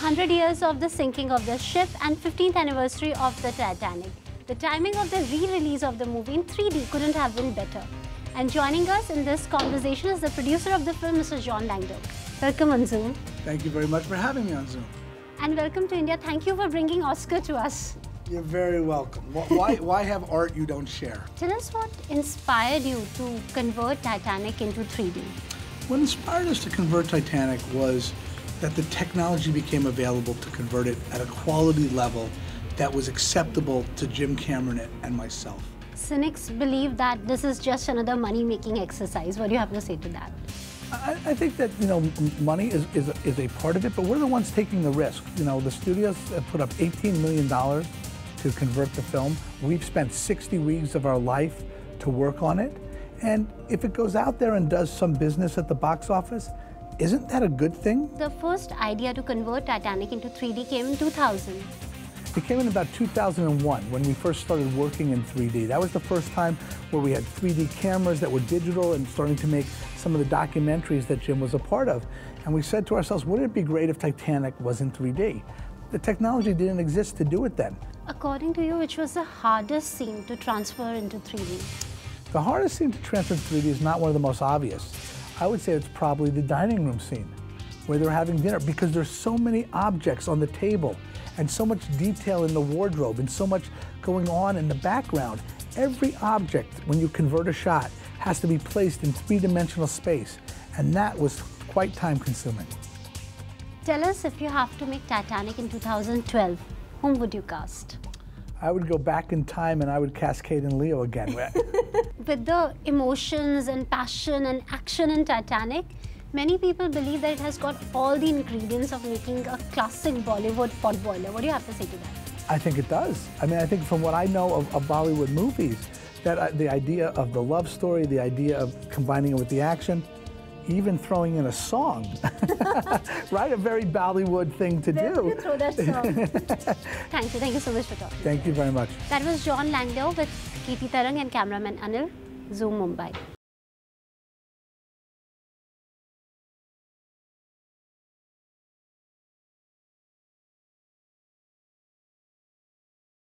100 years of the sinking of the ship and 15th anniversary of the Titanic. The timing of the re-release of the movie in 3D couldn't have been better. And joining us in this conversation is the producer of the film, Mr. Jon Landau. Welcome on Zoom. Thank you very much for having me on Zoom. And welcome to India. Thank you for bringing Oscar to us. You're very welcome. Why have art you don't share? Tell us what inspired you to convert Titanic into 3D. What inspired us to convert Titanic was that the technology became available to convert it at a quality level that was acceptable to Jim Cameron and myself. Cynics believe that this is just another money-making exercise. What do you have to say to that? I think that, money is a part of it, but we're the ones taking the risk. The studios have put up $18 million to convert the film. We've spent 60 weeks of our life to work on it. And if it goes out there and does some business at the box office, isn't that a good thing? The first idea to convert Titanic into 3D came in 2000. It came in about 2001 when we first started working in 3D. That was the first time where we had 3D cameras that were digital and starting to make some of the documentaries that Jim was a part of. And we said to ourselves, wouldn't it be great if Titanic was in 3D? The technology didn't exist to do it then. According to you, which was the hardest scene to transfer into 3D? The hardest scene to transfer to 3D is not one of the most obvious. I would say it's probably the dining room scene, where they're having dinner, because there's so many objects on the table and so much detail in the wardrobe and so much going on in the background. Every object, when you convert a shot, has to be placed in three-dimensional space, and that was quite time-consuming. Tell us, if you have to make Titanic in 2012, whom would you cast? I would go back in time and I would cast Kate and Leo again. With the emotions and passion and action in Titanic, many people believe that it has got all the ingredients of making a classic Bollywood potboiler. What do you have to say to that? I think it does. I mean, I think from what I know of Bollywood movies, that the idea of the love story, the idea of combining it with the action, even throwing in a song, right? A very Bollywood thing to do. You throw that song. Thank you so much for talking. Thank you very much. That was Jon Landau with Kirti Tarang and cameraman Anil, Zoom Mumbai.